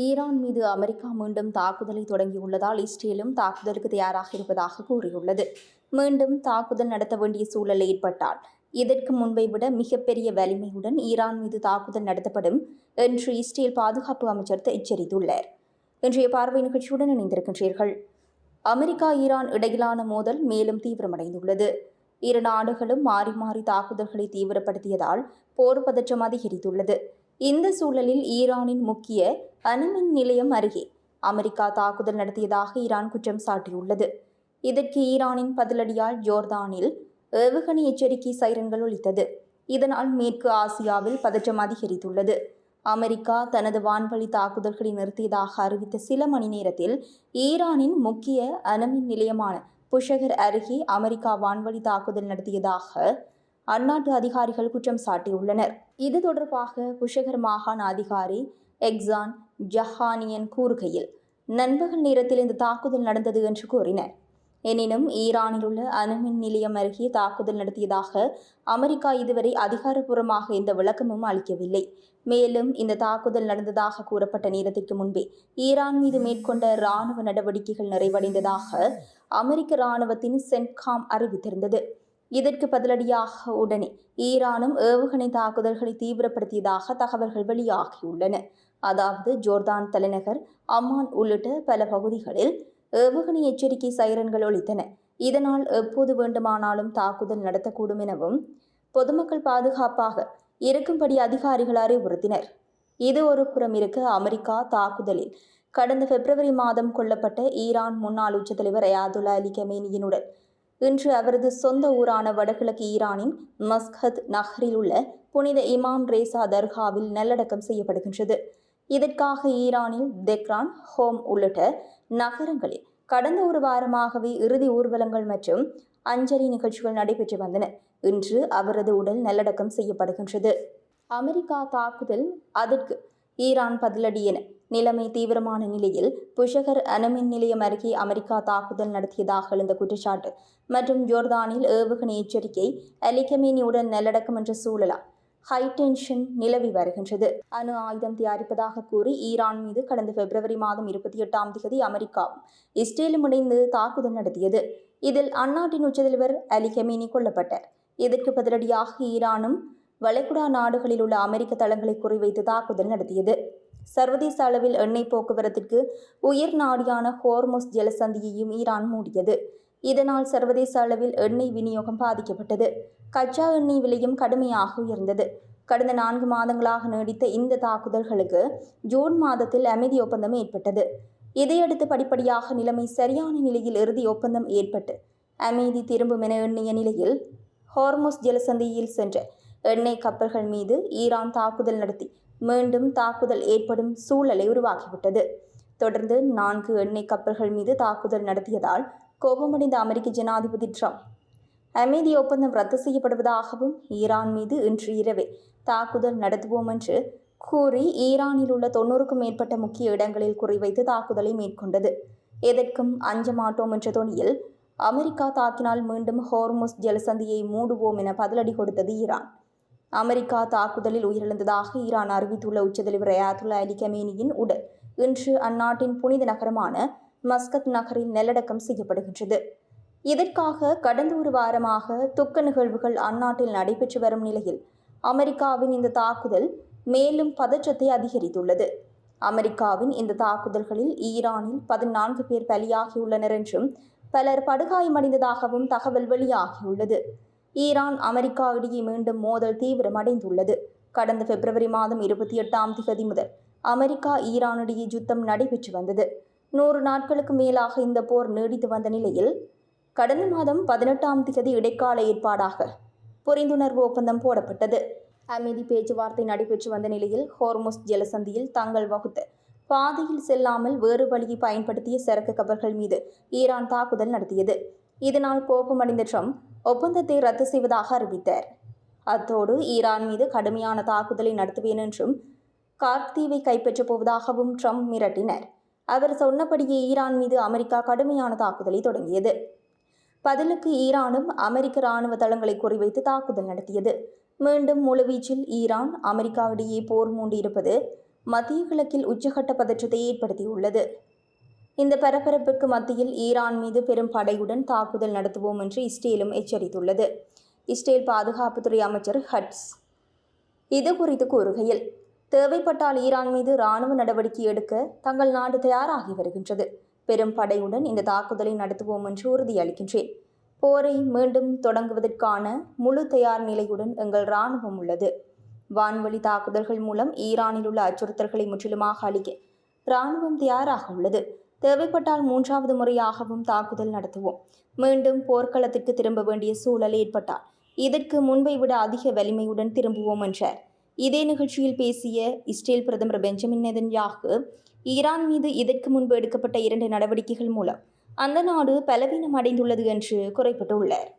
Iran மீது America மீண்டும் தாக்குதலை தொடங்கியுள்ளதால் இஸ்ரேலும் தாக்குதலுக்கு தயாராக இருப்பதாக கூறியுள்ளது. மீண்டும் தாக்குதல் நடத்த வேண்டிய சூழல் ஏற்பட்டால் இதற்கு முன்பை விட மிகப்பெரிய வலிமையுடன் ஈரான் மீது தாக்குதல் நடத்தப்படும் என்று இஸ்ரேல் பாதுகாப்பு அமைச்சர் எச்சரித்துள்ளார். இன்றைய பார்வை நிகழ்ச்சியுடன் இணைந்திருக்கின்றீர்கள். அமெரிக்கா ஈரான் இடையிலான மோதல் மேலும் தீவிரமடைந்துள்ளது. இரு நாடுகளும் மாறி மாறி தாக்குதல்களை தீவிரப்படுத்தியதால் போர் பதற்றம் அதிகரித்துள்ளது. இந்த சூழலில் ஈரானின் முக்கிய அணுமின் நிலையம் அருகே அமெரிக்கா தாக்குதல் நடத்தியதாக ஈரான் குற்றம் சாட்டியுள்ளது. இதற்கு ஈரானின் பதிலடியால் ஜோர்தானில் ஏவுகணை எச்சரிக்கை சைரன்கள் ஒலித்தது. இதனால் மேற்கு ஆசியாவில் பதற்றம் அதிகரித்துள்ளது. அமெரிக்கா தனது வான்வழி தாக்குதல்களை நிறுத்தியதாக அறிவித்த சில மணி நேரத்தில் ஈரானின் முக்கிய அணுமின் நிலையமான புஷகர் அருகே அமெரிக்கா வான்வழி தாக்குதல் நடத்தியதாக அந்நாட்டு அதிகாரிகள் குற்றம் சாட்டியுள்ளனர். இது தொடர்பாக புஷகர் மாகாண அதிகாரி எக்ஸான் ஜஹானியன் கூறுகையில், நண்பகல் நேரத்தில் இந்த தாக்குதல் நடந்தது என்று கூறினர். எனினும் ஈரானில் உள்ள அணுமின் நிலையம் அருகே தாக்குதல் நடத்தியதாக அமெரிக்கா இதுவரை அதிகாரப்பூர்வமாக எந்த விளக்கமும் அளிக்கவில்லை. மேலும் இந்த தாக்குதல் நடந்ததாக கூறப்பட்ட நேரத்திற்கு முன்பே ஈரான் மீது மேற்கொண்ட இராணுவ நடவடிக்கைகள் நிறைவடைந்ததாக அமெரிக்க இராணுவத்தின் சென்ட்காம் அறிவித்திருந்தது. இதற்கு பதிலடியாக உடனே ஈரானும் ஏவுகணை தாக்குதல்களை தீவிரப்படுத்தியதாக தகவல்கள் வெளியாகியுள்ளன. அதாவது ஜோர்தான் தலைநகர் அம்மான் உள்ளிட்ட பல பகுதிகளில் ஏவுகணை எச்சரிக்கை சைரன்கள் ஒலித்தன. இதனால் எப்போது வேண்டுமானாலும் தாக்குதல் நடத்தக்கூடும் எனவும் பொதுமக்கள் பாதுகாப்பாக இருக்கும்படி அதிகாரிகள் அறிவுறுத்தினர். இது ஒரு புறம் இருக்க, அமெரிக்கா தாக்குதலில் கடந்த பிப்ரவரி மாதம் கொல்லப்பட்ட ஈரான் முன்னாள் உச்சத்தலைவர் அயாதுல்லா அலி கமேனியினுடன் இன்று அவரது சொந்த ஊரான வடகிழக்கு ஈரானின் மஸ்கத் நகரில் உள்ள புனித இமாம் ரேசா தர்காவில் நல்லடக்கம் செய்யப்படுகின்றது. இதற்காக ஈரானில் தெஹ்ரான், ஹோம் உள்ளிட்ட நகரங்களில் கடந்த ஒரு வாரமாகவே இறுதி ஊர்வலங்கள் மற்றும் அஞ்சலி நிகழ்ச்சிகள் நடைபெற்று வந்தன. இன்று அவரது உடல் நல்லடக்கம் செய்யப்படுகின்றது. அமெரிக்கா தாக்குதல், அதற்கு ஈரான் பதிலடி என நிலைமை தீவிரமான நிலையில் புஷகர் அணுமின் நிலையம் அருகே அமெரிக்கா தாக்குதல் நடத்தியதாக எழுந்த குற்றச்சாட்டு மற்றும் ஜோர்தானில் ஏவுகணை எச்சரிக்கை, அலி கமேனியுடன் நல்லடக்கம் என்ற சூழலால் ஹைடென்ஷன் நிலவி வருகின்றது. அணு ஆயுதம் தயாரிப்பதாக கூறி ஈரான் மீது கடந்த பிப்ரவரி மாதம் 28 அமெரிக்காவும் இஸ்ரேலும் இணைந்து தாக்குதல் நடத்தியது. இதில் அந்நாட்டின் உச்சத்தலைவர் அலி கமேனி கொல்லப்பட்டார். இதற்கு பதிலடியாக ஈரானும் வளைகுடா நாடுகளில் உள்ள அமெரிக்க தளங்களை குறிவைத்து தாக்குதல் நடத்தியது. சர்வதேச அளவில் எண்ணெய் போக்குவரத்திற்கு உயர் நாடியான ஹோர்முஸ் ஜலசந்தியையும் ஈரான் மூடியது. இதனால் சர்வதேச அளவில் எண்ணெய் விநியோகம் பாதிக்கப்பட்டது. கச்சா எண்ணெய் விலையும் கடுமையாக உயர்ந்தது. கடந்த 4 மாதங்களாக நீடித்த இந்த தாக்குதல்களுக்கு ஜூன் மாதத்தில் அமைதி ஒப்பந்தம் ஏற்பட்டது. இதையடுத்து படிப்படியாக நிலைமை சரியான நிலையில் இறுதி ஒப்பந்தம் ஏற்பட்டு அமைதி திரும்பும் என எண்ணிய நிலையில் ஹோர்முஸ் ஜலசந்தியில் சென்ற எண்ணெய் கப்பல்கள் மீது ஈரான் தாக்குதல் நடத்தி மீண்டும் தாக்குதல் ஏற்படும் சூழலை உருவாக்கிவிட்டது. தொடர்ந்து 4 எண்ணெய் கப்பல்கள் மீது தாக்குதல் நடத்தியதால் கோபமடைந்த அமெரிக்க ஜனாதிபதி ட்ரம்ப் அமைதி ஒப்பந்தம் ரத்து செய்யப்படுவதாகவும் ஈரான் மீது இன்று இரவே தாக்குதல் நடத்துவோம் என்று கூறி ஈரானில் உள்ள 90க்கும் மேற்பட்ட முக்கிய இடங்களில் குறிவைத்து தாக்குதலை மேற்கொண்டது. எதற்கும் அஞ்ச மாட்டோம் என்ற தொனியில் அமெரிக்கா தாக்கினால் மீண்டும் ஹோர்முஸ் ஜலசந்தியை மூடுவோம் என பதிலடி கொடுத்தது ஈரான். அமெரிக்கா தாக்குதலில் உயிரிழந்ததாக ஈரான் அறிவித்துள்ள உச்சத்தலைவர் அயாதுல்லா அலி கமேனியின் உடல் இன்று அந்நாட்டின் புனித நகரமான மஸ்கத் நகரில் நல்லடக்கம் செய்யப்படுகின்றது. இதற்காக கடந்த ஒரு வாரமாக துக்க நிகழ்வுகள் அந்நாட்டில் நடைபெற்று வரும் நிலையில் அமெரிக்காவின் இந்த தாக்குதல் மேலும் பதற்றத்தை அதிகரித்துள்ளது. அமெரிக்காவின் இந்த தாக்குதல்களில் ஈரானில் 14 பேர் பலியாகியுள்ளனர் என்றும் பலர் படுகாயமடைந்ததாகவும் தகவல் வெளியாகியுள்ளது. ஈரான் அமெரிக்கா இடையே மீண்டும் மோதல் தீவிரமடைந்துள்ளது. கடந்த பிப்ரவரி மாதம் 28 முதல் அமெரிக்கா ஈரானிடையே யுத்தம் நடைபெற்று வந்தது. 100 நாட்களுக்கு மேலாக இந்த போர் நீடித்து வந்த நிலையில் கடந்த மாதம் 18 இடைக்கால ஏற்பாடாக புரிந்துணர்வு ஒப்பந்தம் போடப்பட்டது. அமைதி பேச்சுவார்த்தை நடைபெற்று வந்த நிலையில் ஹோர்முஸ் ஜலசந்தியில் தங்கள் வகுத்த பாதையில் செல்லாமல் வேறு வழியை பயன்படுத்திய சரக்கு கப்பல்கள் மீது ஈரான் தாக்குதல் நடத்தியது. இதனால் கோபமடைந்த ட்ரம்ப் ஒப்பந்தத்தை ரத்து செய்வதாக அறிவித்தார். அத்தோடு ஈரான் மீது கடுமையான தாக்குதலை நடத்துவேன் என்றும் கார்க் தீவை கைப்பற்றப் போவதாகவும் ட்ரம்ப் மிரட்டினார். அவர் சொன்னபடியே ஈரான் மீது அமெரிக்கா கடுமையான தாக்குதலை தொடங்கியது. பதிலுக்கு ஈரானும் அமெரிக்க இராணுவ தளங்களை குறிவைத்து தாக்குதல் நடத்தியது. மீண்டும் முழுவீச்சில் ஈரான் அமெரிக்கா இடையே போர் மூண்டியிருப்பது மத்திய கிழக்கில் உச்சகட்ட பதற்றத்தை ஏற்படுத்தியுள்ளது. இந்த பரபரப்புக்கு மத்தியில் ஈரான் மீது பெரும் படையுடன் தாக்குதல் நடத்துவோம் என்று இஸ்ரேலும் எச்சரித்துள்ளது. இஸ்ரேல் பாதுகாப்புத்துறை அமைச்சர் ஹட்ஸ் இது குறித்து கூறுகையில், தேவைப்பட்டால் ஈரான் மீது இராணுவ நடவடிக்கை எடுக்க தங்கள் நாடு தயாராகி வருகின்றது. பெரும் படையுடன் இந்த தாக்குதலை நடத்துவோம் என்று உறுதியளிக்கின்றேன். போரை மீண்டும் தொடங்குவதற்கான முழு தயார் நிலையுடன் எங்கள் இராணுவம் உள்ளது. வான்வழி தாக்குதல்கள் மூலம் ஈரானில் உள்ள அச்சுறுத்தல்களை முற்றிலுமாக அழிக்க இராணுவம் தயாராக உள்ளது. தேவைப்பட்டால் 3வது முறையாகவும் தாக்குதல் நடத்துவோம். மீண்டும் போர்க்களத்திற்கு திரும்ப வேண்டிய சூழல் ஏற்பட்டால் இதற்கு முன்பை விட அதிக வலிமையுடன் திரும்புவோம் என்றார். இதே நிகழ்ச்சியில் பேசிய இஸ்ரேல் பிரதமர் பெஞ்சமின் நெதன்யாகு, ஈரான் மீது இதற்கு முன்பு எடுக்கப்பட்ட 2 நடவடிக்கைகள் மூலம் அந்த நாடு பலவீனம் அடைந்துள்ளது என்று குறிப்பிட்டுள்ளார்.